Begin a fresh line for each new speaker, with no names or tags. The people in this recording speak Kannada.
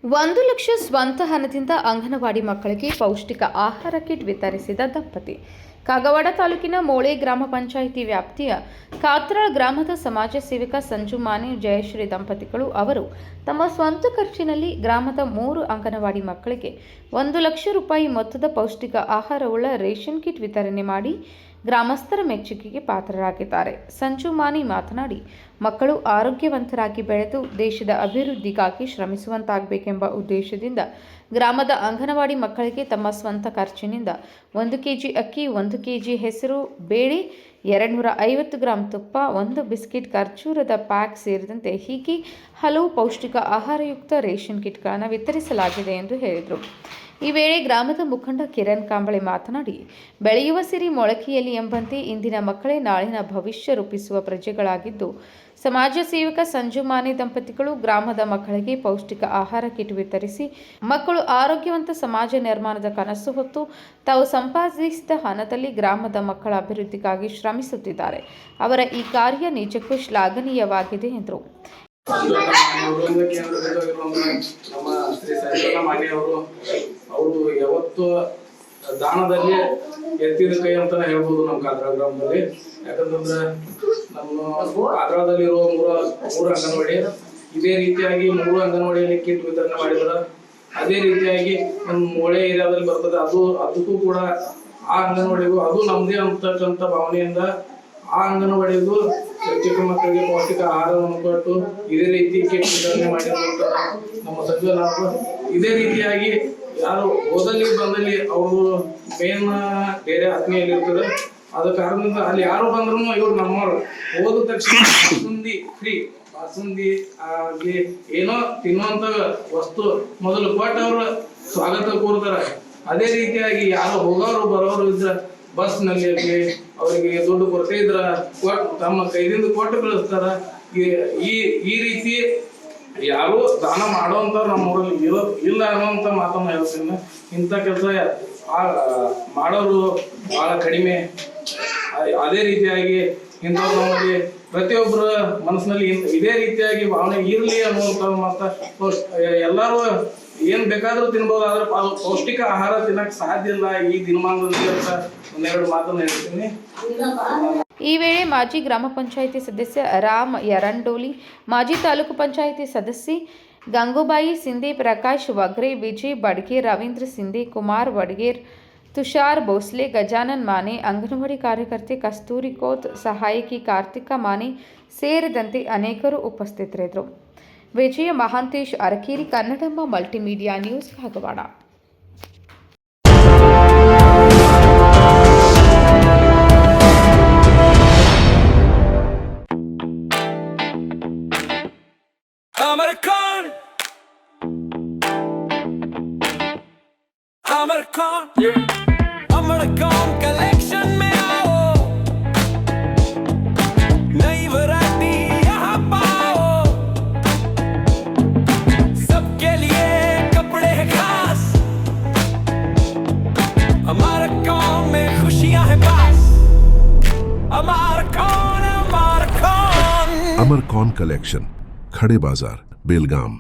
1 ಲಕ್ಷ ಸ್ವಂತ ಹಣದಿಂದ ಅಂಗನವಾಡಿ ಮಕ್ಕಳಿಗೆ ಪೌಷ್ಟಿಕ ಆಹಾರ ಕಿಟ್ ವಿತರಿಸಿದ ದಂಪತಿ. ಕಾಗವಾಡ ತಾಲೂಕಿನ ಮೋಳೆ ಗ್ರಾಮ ಪಂಚಾಯಿತಿ ವ್ಯಾಪ್ತಿಯ ಕಾತ್ರಾಳ್ ಗ್ರಾಮದ ಸಮಾಜ ಸೇವಕ ಸಂಜು ಮಾನೆ ಜಯಶ್ರೀ ದಂಪತಿಗಳು ಅವರು ತಮ್ಮ ಸ್ವಂತ ಖರ್ಚಿನಲ್ಲಿ ಗ್ರಾಮದ 3 ಅಂಗನವಾಡಿ ಮಕ್ಕಳಿಗೆ 1 ಲಕ್ಷ ರೂಪಾಯಿ ಮೊತ್ತದ ಪೌಷ್ಟಿಕ ಆಹಾರವುಳ್ಳ ರೇಷನ್ ಕಿಟ್ ವಿತರಣೆ ಮಾಡಿ ಗ್ರಾಮಸ್ಥರ ಮೆಚ್ಚುಗೆಗೆ ಪಾತ್ರರಾಗಿದ್ದಾರೆ. ಸಂಜು ಮಾನಿ ಮಾತನಾಡಿ, ಮಕ್ಕಳು ಆರೋಗ್ಯವಂತರಾಗಿ ಬೆಳೆದು ದೇಶದ ಅಭಿವೃದ್ಧಿಗಾಗಿ ಶ್ರಮಿಸುವಂತಾಗಬೇಕೆಂಬ ಉದ್ದೇಶದಿಂದ ಗ್ರಾಮದ ಅಂಗನವಾಡಿ ಮಕ್ಕಳಿಗೆ ತಮ್ಮ ಸ್ವಂತ ಖರ್ಚಿನಿಂದ 1 ಕೆಜಿ ಅಕ್ಕಿ, 1 ಕೆಜಿ ಹೆಸರು ಬೇಳೆ, 250 ಗ್ರಾಂ ತುಪ್ಪ, 1 ಬಿಸ್ಕಿಟ್, ಖರ್ಜೂರದ ಪ್ಯಾಕ್ ಸೇರಿದಂತೆ ಹೀಗೆ ಹಲವು ಪೌಷ್ಟಿಕ ಆಹಾರಯುಕ್ತ ರೇಷನ್ ಕಿಟ್ಗಳನ್ನು ವಿತರಿಸಲಾಗಿದೆ ಎಂದು ಹೇಳಿದರು. ಈ ವೇಳೆ ಗ್ರಾಮದ ಮುಖಂಡ ಕಿರಣ್ ಕಾಂಬಳೆ ಮಾತನಾಡಿ, ಬೆಳೆಯುವ ಸಿರಿ ಮೊಳಕೆಯಲ್ಲಿ ಎಂಬಂತೆ ಇಂದಿನ ಮಕ್ಕಳೇ ನಾಳಿನ ಭವಿಷ್ಯ ರೂಪಿಸುವ ಪ್ರಜೆಗಳಾಗಿದ್ದು, ಸಮಾಜ ಸೇವಕ ಸಂಜು ಮಾನೆ ದಂಪತಿಗಳು ಗ್ರಾಮದ ಮಕ್ಕಳಿಗೆ ಪೌಷ್ಟಿಕ ಆಹಾರ ಕಿಟ್ ವಿತರಿಸಿ ಮಕ್ಕಳು ಆರೋಗ್ಯವಂತ ಸಮಾಜ ನಿರ್ಮಾಣದ ಕನಸು ಹೊತ್ತು ತಾವು ಸಂಪಾದಿಸಿದ ಹಣದಲ್ಲಿ ಗ್ರಾಮದ ಮಕ್ಕಳ ಅಭಿವೃದ್ಧಿಗಾಗಿ ಶ್ರಮಿಸುತ್ತಿದ್ದಾರೆ. ಅವರ ಈ ಕಾರ್ಯ ನಿಜಕ್ಕೂ ಶ್ಲಾಘನೀಯವಾಗಿದೆ ಎಂದರು.
ಅವರು ಯಾವತ್ತು ದಾನದಲ್ಲಿ ಎತ್ತಿದ ಕೈ ಅಂತಾನೆ ಹೇಳ್ಬೋದು ನಮ್ಮ ಕಾತ್ರಾಳ್ ಗ್ರಾಮದಲ್ಲಿ. ಯಾಕಂತಂದ್ರೆ ನಮ್ಮ ಕಾತ್ರಾಳದಲ್ಲಿ ಇರುವ ಮೂರು ಅಂಗನವಾಡಿ ಇದೇ ರೀತಿಯಾಗಿ 3 ಅಂಗನವಾಡಿಯಲ್ಲಿ ಕಿಟ್ ವಿತರಣೆ ಮಾಡಿದ್ರ, ಅದೇ ರೀತಿಯಾಗಿ ನಮ್ಮ ಮೋಳೆ ಏರಿಯಾದಲ್ಲಿ ಬರ್ತದೆ, ಅದಕ್ಕೂ ಕೂಡ ಆ ಅಂಗನವಾಡಿಗೂ ಅದು ನಮ್ದೇ ಅಂತಕ್ಕಂಥ ಭಾವನೆಯಿಂದ ಆ ಅಂಗನವಾಡಿಗೂ ಚಿಕ್ಕ ಮಕ್ಕಳಿಗೆ ಪೌಷ್ಟಿಕ ಆಹಾರವನ್ನು ಕೊಟ್ಟು ಇದೇ ರೀತಿ ಕಿಟ್ ವಿತರಣೆ ಮಾಡಿರುವಂತ ನಮ್ಮ ಸಂಜು ಇದೇ ರೀತಿಯಾಗಿ ಯಾರು ಓದಲ್ಲಿ ಬಂದಲ್ಲಿ ಅವರು ಮೇನ್ ಬೇರೆ ಆತ್ಮೀಯಲ್ಲಿ ಇರ್ತದೆ. ಅದ ಕಾರಣದಿಂದ ಅಲ್ಲಿ ಯಾರು ಬಂದ್ರು ಇವ್ರು ನಮ್ಮವ್ರು ಓದ ತಕ್ಷಣ ಬಾಸುಂದಿ ಆಗ್ಲಿ ಏನೋ ತಿನ್ನುವಂತ ವಸ್ತು ಮೊದಲು ಕೊಟ್ಟು ಅವರು ಸ್ವಾಗತ ಕೋರ್ತಾರೆ. ಅದೇ ರೀತಿಯಾಗಿ ಯಾರು ಹೋಗೋರು ಬರೋರು ಇದ್ರ ಬಸ್ ನಲ್ಲಿ ಅವರಿಗೆ ದುಡ್ಡು ಕೊರತೆ ಇದ್ರ ತಮ್ಮ ಕೈದಿಂದ ಕೊಟ್ಟು ಕಳಿಸ್ತಾರ. ಈ ರೀತಿ ಯಾರು ದಾನ ಮಾಡುವಂತ ನಮ್ಮೂರಲ್ಲಿ ಇಲ್ಲ ಅನ್ನುವಂತ ಮಾತನ್ನ ಹೇಳ್ತೀನಿ. ಇಂಥ ಕೆಲಸ ಮಾಡೋರು ಬಹಳ ಕಡಿಮೆ. ಅದೇ ರೀತಿಯಾಗಿ ಇಂಥವ್ರು ನಮ್ಮಲ್ಲಿ ಪ್ರತಿಯೊಬ್ಬರ ಮನಸ್ಸಿನಲ್ಲಿ ಇದೇ ರೀತಿಯಾಗಿ ಭಾವನೆ ಇರಲಿ ಅನ್ನುವಂತ ಮಾತ. ಎಲ್ಲರೂ ಏನ್ ಬೇಕಾದ್ರೂ ತಿನ್ಬೋದು, ಆದ್ರೆ ಪೌಷ್ಟಿಕ ಆಹಾರ ತಿನ್ನಕ್ ಸಾಧ್ಯ ಇಲ್ಲ ಈ ದಿನಮಾನದಲ್ಲಿ ಅಂತ ಒಂದೆರಡು ಮಾತನ್ನ ಹೇಳ್ತೀನಿ.
ಈ ವೇಳೆ ಮಾಜಿ ಗ್ರಾಮ ಪಂಚಾಯಿತಿ ಸದಸ್ಯ ರಾಮ್ ಯರಂಡೋಲಿ, ಮಾಜಿ ತಾಲೂಕು ಪಂಚಾಯಿತಿ ಸದಸ್ಯೆ ಗಂಗೂಬಾಯಿ ಸಿಂಧೆ, ಪ್ರಕಾಶ್ ವಗ್ರೆ, ವಿಜಯ್ ಬಡ್ಗೇರ್, ರವೀಂದ್ರ ಸಿಂಧೆ, ಕುಮಾರ್ ವಡ್ಗೇರ್, ತುಷಾರ್ ಭೋಸ್ಲೆ, ಗಜಾನನ್ ಮಾನೆ, ಅಂಗನವಾಡಿ ಕಾರ್ಯಕರ್ತೆ ಕಸ್ತೂರಿ ಕೋತ್, ಸಹಾಯಕಿ ಕಾರ್ತಿಕಾ ಮಾನೆ ಸೇರಿದಂತೆ ಅನೇಕರು ಉಪಸ್ಥಿತರಿದ್ದರು. Vijaya Mahantesh Arakeri, Kannadamma multimedia news, Kagawad.
Amarcon collection में आओ, नई वैरायटी यहाँ पाओ, सबके लिए कपड़े हैं खास, अमरकॉन में खुशियाँ हैं पास, अमरकॉन।
अमरकॉन कलेक्शन, खड़े बाजार, बेलगाम।